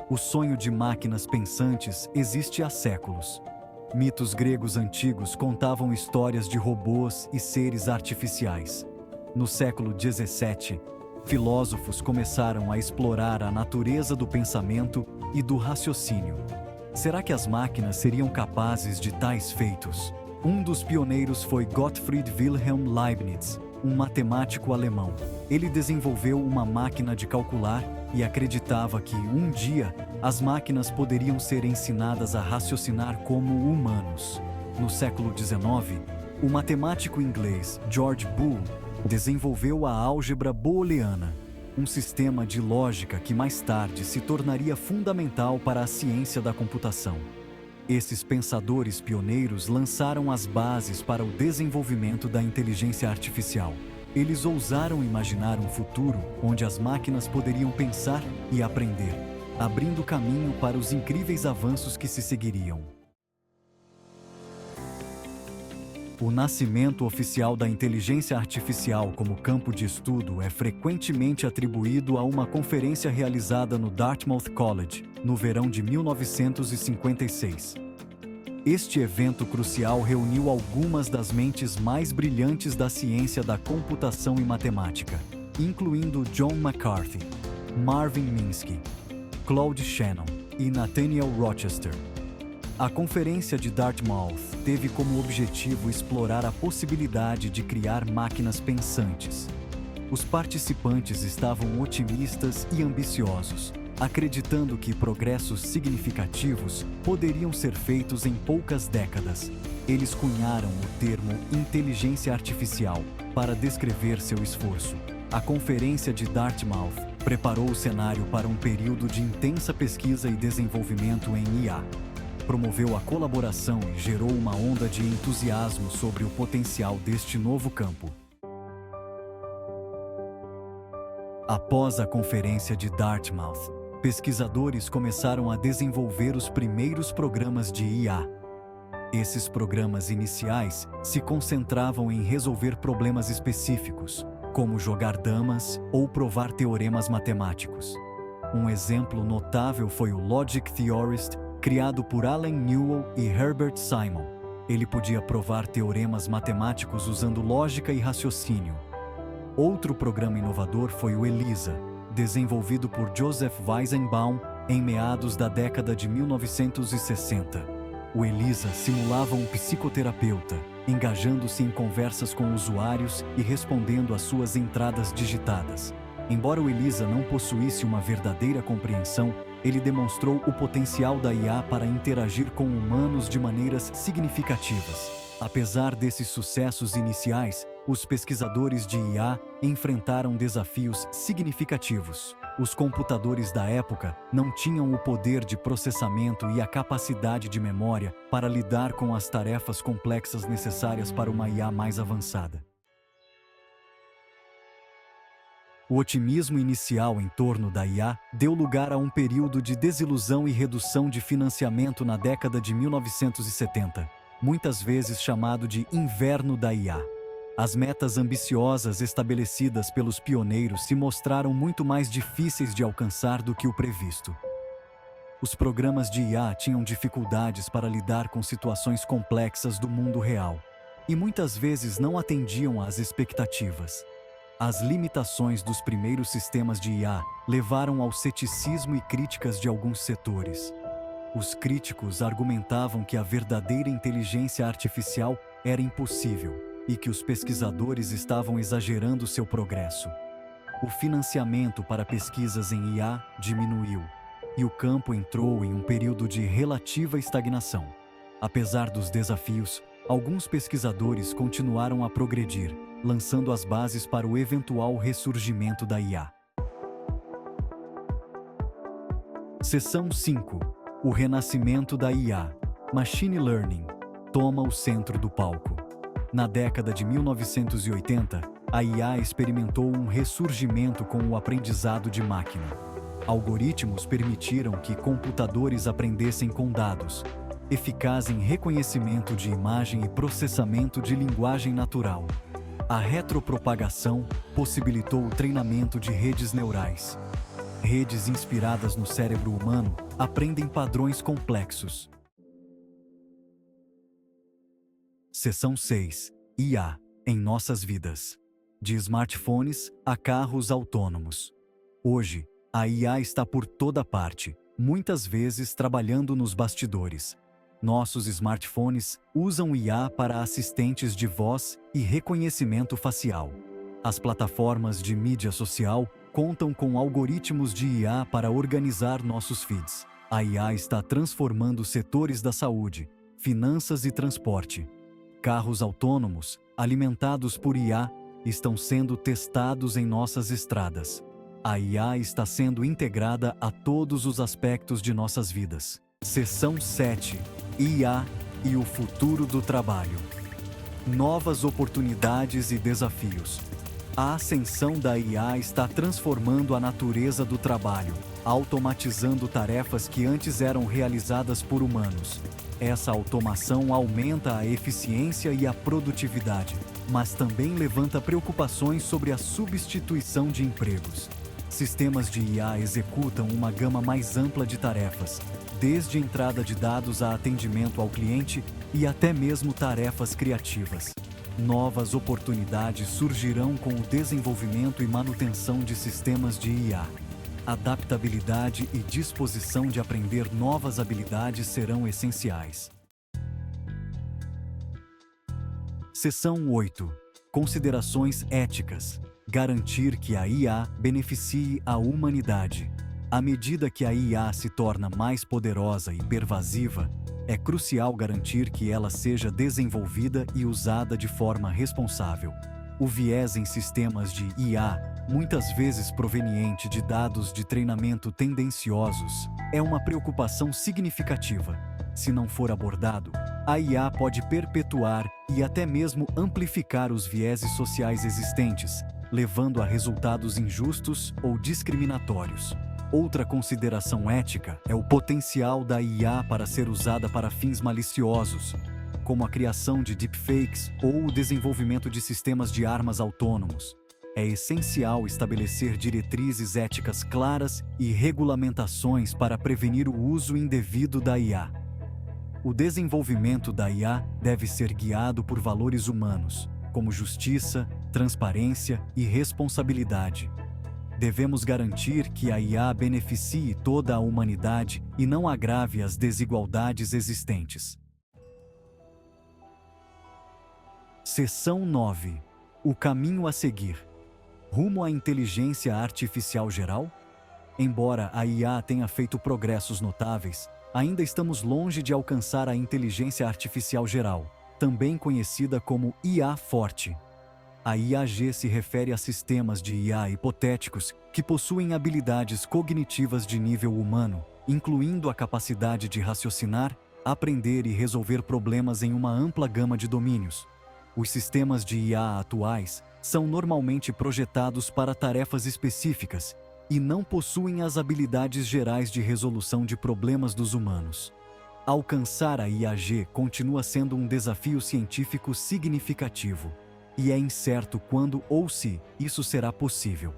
O sonho de máquinas pensantes existe há séculos. Mitos gregos antigos contavam histórias de robôs e seres artificiais. No século XVII, filósofos começaram a explorar a natureza do pensamento e do raciocínio. Será que as máquinas seriam capazes de tais feitos? Um dos pioneiros foi Gottfried Wilhelm Leibniz, um matemático alemão. Ele desenvolveu uma máquina de calcular e acreditava que, um dia, as máquinas poderiam ser ensinadas a raciocinar como humanos. No século XIX, o matemático inglês George Boole desenvolveu a álgebra booleana, um sistema de lógica que mais tarde se tornaria fundamental para a ciência da computação. Esses pensadores pioneiros lançaram as bases para o desenvolvimento da inteligência artificial. Eles ousaram imaginar um futuro onde as máquinas poderiam pensar e aprender, abrindo caminho para os incríveis avanços que se seguiriam. O nascimento oficial da inteligência artificial como campo de estudo é frequentemente atribuído a uma conferência realizada no Dartmouth College, no verão de 1956. Este evento crucial reuniu algumas das mentes mais brilhantes da ciência da computação e matemática, incluindo John McCarthy, Marvin Minsky, Claude Shannon e Nathaniel Rochester. A Conferência de Dartmouth teve como objetivo explorar a possibilidade de criar máquinas pensantes. Os participantes estavam otimistas e ambiciosos, acreditando que progressos significativos poderiam ser feitos em poucas décadas. Eles cunharam o termo inteligência artificial para descrever seu esforço. A Conferência de Dartmouth preparou o cenário para um período de intensa pesquisa e desenvolvimento em IA. Promoveu a colaboração e gerou uma onda de entusiasmo sobre o potencial deste novo campo. Após a Conferência de Dartmouth, pesquisadores começaram a desenvolver os primeiros programas de IA. Esses programas iniciais se concentravam em resolver problemas específicos, como jogar damas ou provar teoremas matemáticos. Um exemplo notável foi o Logic Theorist, criado por Allen Newell e Herbert Simon. Ele podia provar teoremas matemáticos usando lógica e raciocínio. Outro programa inovador foi o ELIZA, desenvolvido por Joseph Weizenbaum em meados da década de 1960. O ELIZA simulava um psicoterapeuta, engajando-se em conversas com usuários e respondendo às suas entradas digitadas. Embora o ELIZA não possuísse uma verdadeira compreensão, ele demonstrou o potencial da IA para interagir com humanos de maneiras significativas. Apesar desses sucessos iniciais, os pesquisadores de IA enfrentaram desafios significativos. Os computadores da época não tinham o poder de processamento e a capacidade de memória para lidar com as tarefas complexas necessárias para uma IA mais avançada. O otimismo inicial em torno da IA deu lugar a um período de desilusão e redução de financiamento na década de 1970, muitas vezes chamado de Inverno da IA. As metas ambiciosas estabelecidas pelos pioneiros se mostraram muito mais difíceis de alcançar do que o previsto. Os programas de IA tinham dificuldades para lidar com situações complexas do mundo real, e muitas vezes não atendiam às expectativas. As limitações dos primeiros sistemas de IA levaram ao ceticismo e críticas de alguns setores. Os críticos argumentavam que a verdadeira inteligência artificial era impossível e que os pesquisadores estavam exagerando seu progresso. O financiamento para pesquisas em IA diminuiu e o campo entrou em um período de relativa estagnação. Apesar dos desafios, alguns pesquisadores continuaram a progredir, lançando as bases para o eventual ressurgimento da IA. Seção 5. O renascimento da IA. Machine Learning toma o centro do palco. Na década de 1980, a IA experimentou um ressurgimento com o aprendizado de máquina. Algoritmos permitiram que computadores aprendessem com dados, eficaz em reconhecimento de imagem e processamento de linguagem natural. A retropropagação possibilitou o treinamento de redes neurais. Redes inspiradas no cérebro humano aprendem padrões complexos. Seção 6. IA em nossas vidas. De smartphones a carros autônomos. Hoje, a IA está por toda parte, muitas vezes trabalhando nos bastidores. Nossos smartphones usam IA para assistentes de voz e reconhecimento facial. As plataformas de mídia social contam com algoritmos de IA para organizar nossos feeds. A IA está transformando setores da saúde, finanças e transporte. Carros autônomos, alimentados por IA, estão sendo testados em nossas estradas. A IA está sendo integrada a todos os aspectos de nossas vidas. Seção 7. IA e o futuro do trabalho. Novas oportunidades e desafios. A ascensão da IA está transformando a natureza do trabalho, automatizando tarefas que antes eram realizadas por humanos. Essa automação aumenta a eficiência e a produtividade, mas também levanta preocupações sobre a substituição de empregos. Sistemas de IA executam uma gama mais ampla de tarefas, desde entrada de dados a atendimento ao cliente e até mesmo tarefas criativas. Novas oportunidades surgirão com o desenvolvimento e manutenção de sistemas de IA. Adaptabilidade e disposição de aprender novas habilidades serão essenciais. Seção 8. Considerações éticas. Garantir que a IA beneficie a humanidade. À medida que a IA se torna mais poderosa e pervasiva, é crucial garantir que ela seja desenvolvida e usada de forma responsável. O viés em sistemas de IA, muitas vezes proveniente de dados de treinamento tendenciosos, é uma preocupação significativa. Se não for abordado, a IA pode perpetuar e até mesmo amplificar os vieses sociais existentes, levando a resultados injustos ou discriminatórios. Outra consideração ética é o potencial da IA para ser usada para fins maliciosos, como a criação de deepfakes ou o desenvolvimento de sistemas de armas autônomos. É essencial estabelecer diretrizes éticas claras e regulamentações para prevenir o uso indevido da IA. O desenvolvimento da IA deve ser guiado por valores humanos, como justiça, transparência e responsabilidade. Devemos garantir que a IA beneficie toda a humanidade e não agrave as desigualdades existentes. Seção 9. O caminho a seguir. Rumo à inteligência artificial geral? Embora a IA tenha feito progressos notáveis, ainda estamos longe de alcançar a inteligência artificial geral, também conhecida como IA forte. A IAG se refere a sistemas de IA hipotéticos que possuem habilidades cognitivas de nível humano, incluindo a capacidade de raciocinar, aprender e resolver problemas em uma ampla gama de domínios. Os sistemas de IA atuais são normalmente projetados para tarefas específicas e não possuem as habilidades gerais de resolução de problemas dos humanos. Alcançar a IAG continua sendo um desafio científico significativo, e é incerto quando ou se isso será possível.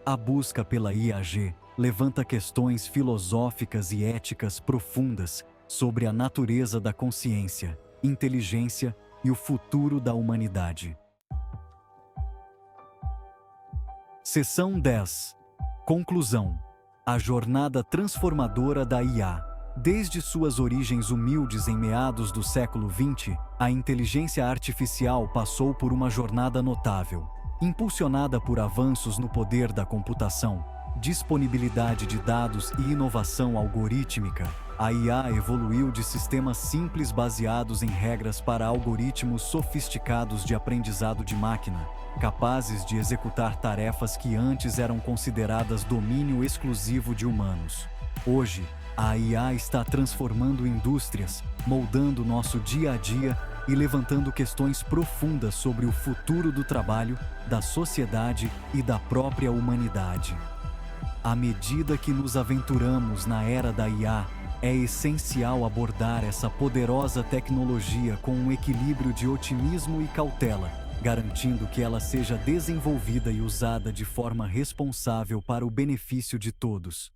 A busca pela IAG levanta questões filosóficas e éticas profundas sobre a natureza da consciência, inteligência e o futuro da humanidade. Seção 10. Conclusão. A jornada transformadora da IA. Desde suas origens humildes em meados do século XX, a inteligência artificial passou por uma jornada notável. Impulsionada por avanços no poder da computação, disponibilidade de dados e inovação algorítmica, a IA evoluiu de sistemas simples baseados em regras para algoritmos sofisticados de aprendizado de máquina, capazes de executar tarefas que antes eram consideradas domínio exclusivo de humanos. Hoje, a IA está transformando indústrias, moldando nosso dia a dia e levantando questões profundas sobre o futuro do trabalho, da sociedade e da própria humanidade. À medida que nos aventuramos na era da IA, é essencial abordar essa poderosa tecnologia com um equilíbrio de otimismo e cautela, garantindo que ela seja desenvolvida e usada de forma responsável para o benefício de todos.